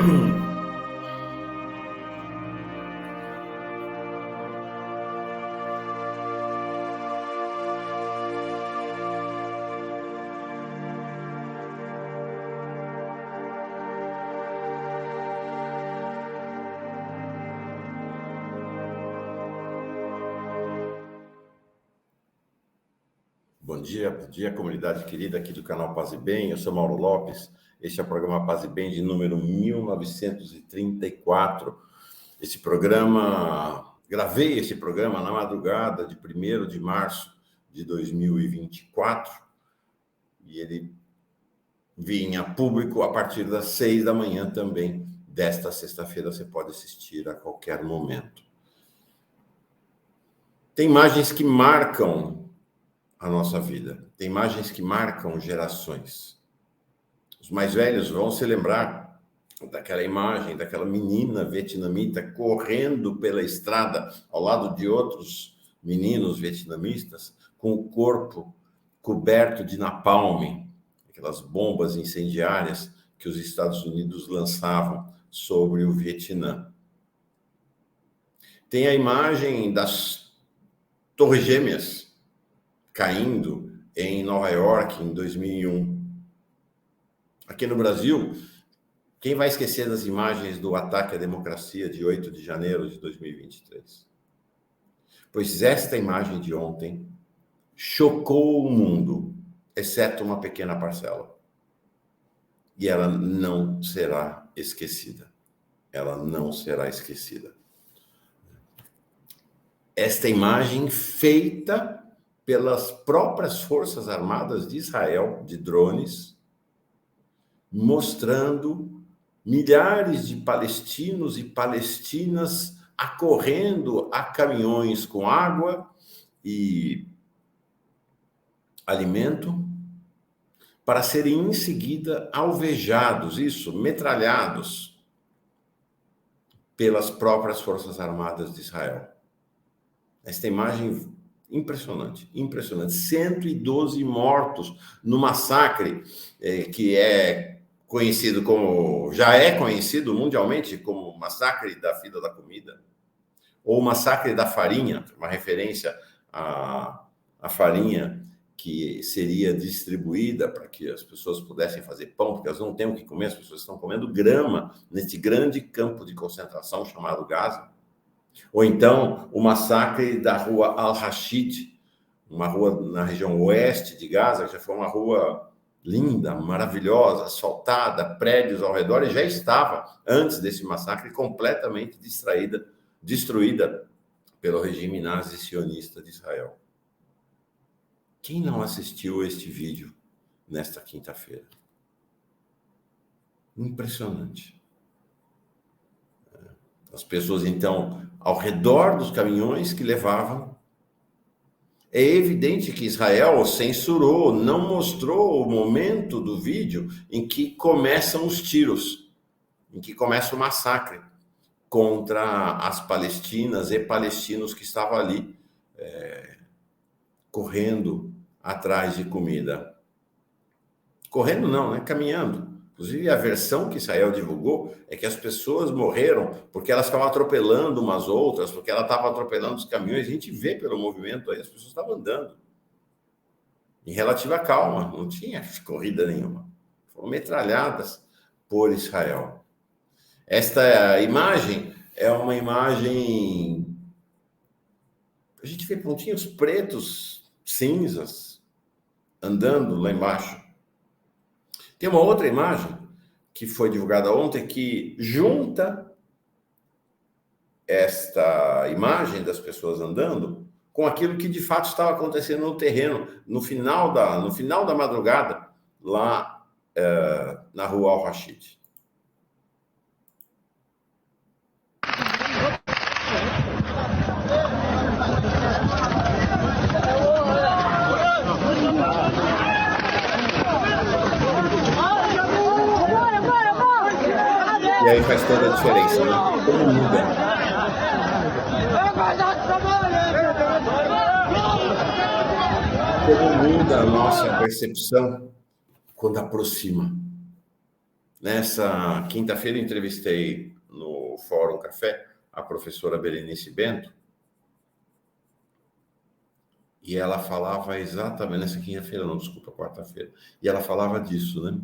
Bom dia, comunidade querida aqui do canal Paz e Bem. Eu sou Mauro Lopes. Este é o programa Paz e Bem de número 1934. Gravei esse programa na madrugada de 1º de março de 2024 e ele vinha a público a partir das 6 da manhã também desta sexta-feira. Você pode assistir a qualquer momento. Tem imagens que marcam a nossa vida. Tem imagens que marcam gerações. Os mais velhos vão se lembrar daquela imagem, daquela menina vietnamita correndo pela estrada ao lado de outros meninos vietnamistas com o corpo coberto de napalm, aquelas bombas incendiárias que os Estados Unidos lançavam sobre o Vietnã. Tem a imagem das Torres Gêmeas caindo em Nova York em 2001. Aqui no Brasil, quem vai esquecer das imagens do ataque à democracia de 8 de janeiro de 2023? Pois esta imagem de ontem chocou o mundo, exceto uma pequena parcela. E ela não será esquecida. Ela não será esquecida. Esta imagem feita pelas próprias Forças Armadas de Israel, de drones, mostrando milhares de palestinos e palestinas acorrendo a caminhões com água e alimento para serem em seguida alvejados, metralhados pelas próprias Forças Armadas de Israel. Esta imagem impressionante. 112 mortos no massacre que já é conhecido mundialmente como massacre da fila da comida, ou massacre da farinha, uma referência à farinha que seria distribuída para que as pessoas pudessem fazer pão, porque elas não têm o que comer, as pessoas estão comendo grama neste grande campo de concentração chamado Gaza. Ou então, o massacre da rua Al-Rashid, uma rua na região oeste de Gaza, que já foi uma rua linda, maravilhosa, asfaltada, prédios ao redor, e já estava, antes desse massacre, completamente destruída pelo regime nazi-sionista de Israel. Quem não assistiu este vídeo nesta quinta-feira? Impressionante. As pessoas, então, ao redor dos caminhões que levavam. É evidente que Israel censurou, não mostrou o momento do vídeo em que começam os tiros, em que começa o massacre contra as palestinas e palestinos que estavam ali correndo atrás de comida. Correndo não, né? Caminhando. Inclusive, a versão que Israel divulgou é que as pessoas morreram porque elas estavam atropelando umas outras, porque ela estava atropelando os caminhões. A gente vê pelo movimento aí, as pessoas estavam andando em relativa calma, não tinha corrida nenhuma. Foram metralhadas por Israel. Esta imagem é uma imagem... A gente vê pontinhos pretos, cinzas, andando lá embaixo. Tem uma outra imagem que foi divulgada ontem que junta esta imagem das pessoas andando com aquilo que de fato estava acontecendo no terreno, no final da madrugada, lá na rua Al-Rashid. E aí faz toda a diferença, né? Como muda. Como muda a nossa percepção quando aproxima. Nessa quinta-feira, entrevistei no Fórum Café a professora Berenice Bento, e ela falava exatamente, nessa quinta-feira, não, desculpa, quarta-feira, e ela falava disso, né?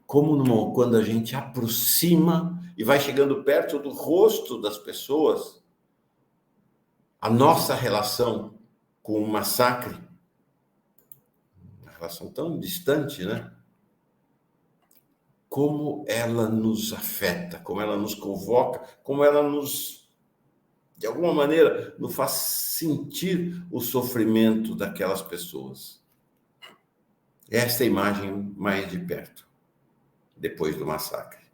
Quando a gente aproxima e vai chegando perto do rosto das pessoas, a nossa relação com o massacre, uma relação tão distante, né? Como ela nos afeta, como ela nos convoca, como ela nos, de alguma maneira, nos faz sentir o sofrimento daquelas pessoas. Esta é a imagem mais de perto, depois do massacre.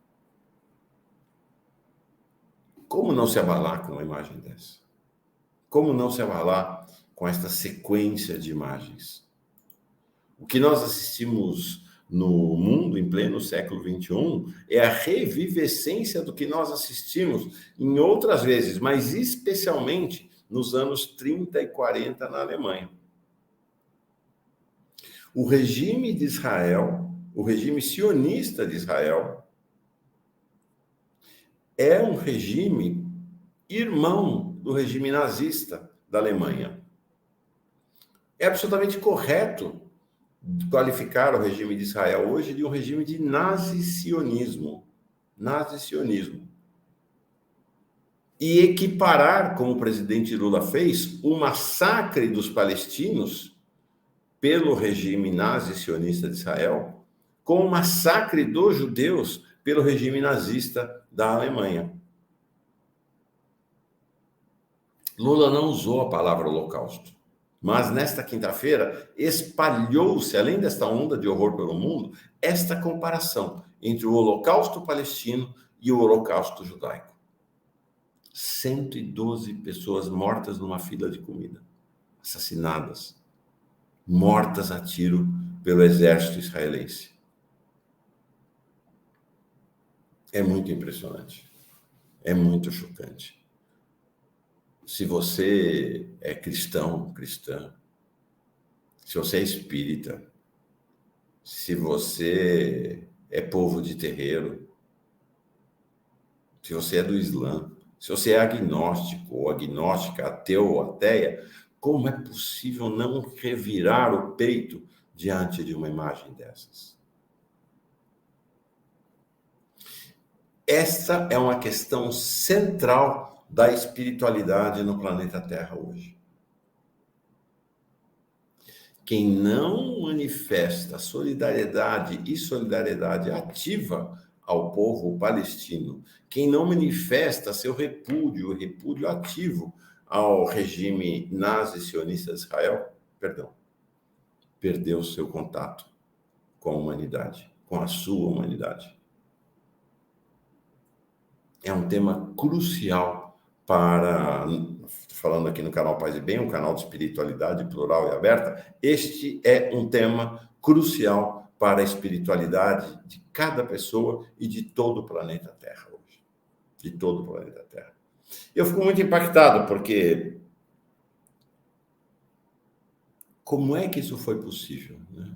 Como não se abalar com uma imagem dessa? Como não se abalar com esta sequência de imagens? O que nós assistimos no mundo em pleno século XXI é a revivescência do que nós assistimos em outras vezes, mas especialmente nos anos 30 e 40 na Alemanha. O regime de Israel, o regime sionista de Israel, é um regime irmão do regime nazista da Alemanha. É absolutamente correto qualificar o regime de Israel hoje de um regime de nazi-sionismo. Nazi-sionismo. E equiparar, como o presidente Lula fez, o massacre dos palestinos pelo regime nazi-sionista de Israel com o massacre dos judeus pelo regime nazista da Alemanha. Lula não usou a palavra holocausto, mas nesta quinta-feira espalhou-se, além desta onda de horror pelo mundo, esta comparação entre o holocausto palestino e o holocausto judaico. 112 pessoas mortas numa fila de comida, assassinadas, mortas a tiro pelo exército israelense. É muito impressionante, é muito chocante. Se você é cristão, cristã, se você é espírita, se você é povo de terreiro, se você é do Islã, se você é agnóstico ou agnóstica, ateu ou ateia, como é possível não revirar o peito diante de uma imagem dessas? Essa é uma questão central da espiritualidade no planeta Terra hoje. Quem não manifesta solidariedade e solidariedade ativa ao povo palestino, quem não manifesta seu repúdio, repúdio ativo ao regime nazi-sionista de Israel, perdeu seu contato com a humanidade, com a sua humanidade. É um tema crucial para, falando aqui no canal Paz e Bem, um canal de espiritualidade plural e aberta, este é um tema crucial para a espiritualidade de cada pessoa e de todo o planeta Terra hoje. De todo o planeta Terra. Eu fico muito impactado, porque como é que isso foi possível, né?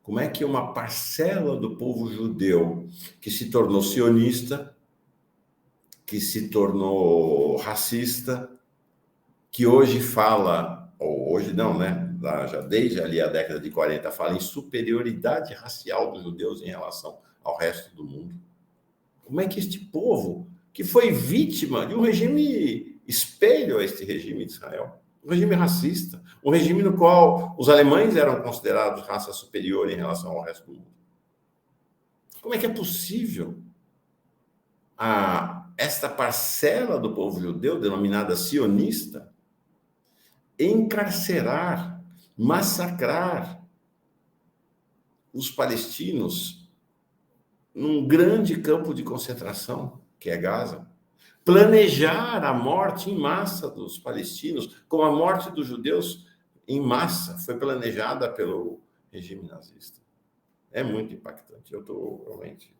Como é que uma parcela do povo judeu que se tornou sionista, que se tornou racista, que hoje fala, ou hoje não, né? Já desde ali a década de 40, fala em superioridade racial dos judeus em relação ao resto do mundo. Como é que este povo, que foi vítima de um regime espelho a este regime de Israel, um regime racista, um regime no qual os alemães eram considerados raça superior em relação ao resto do mundo. Como é que é possível esta parcela do povo judeu, denominada sionista, encarcerar, massacrar os palestinos num grande campo de concentração, que é Gaza, planejar a morte em massa dos palestinos, como a morte dos judeus em massa foi planejada pelo regime nazista? É muito impactante. Eu estou realmente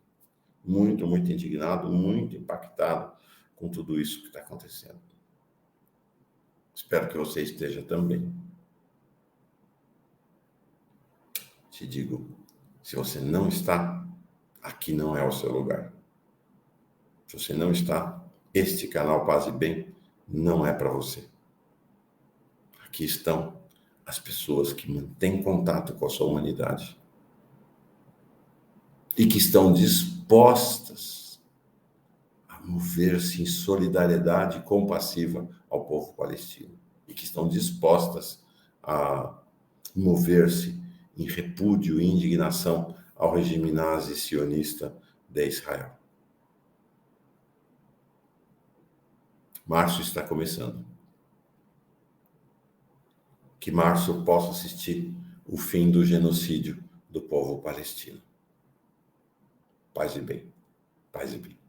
muito, muito indignado, muito impactado com tudo isso que está acontecendo. Espero que você esteja também. Te digo, se você não está, aqui não é o seu lugar. Se você não está, este canal Paz e Bem não é para você. Aqui estão as pessoas que mantêm contato com a sua humanidade e que estão dispostas a mover-se em solidariedade compassiva ao povo palestino e que estão dispostas a mover-se em repúdio e indignação ao regime nazi sionista de Israel. Março está começando. Que março possa assistir o fim do genocídio do povo palestino. Paz e bem. Paz e bem.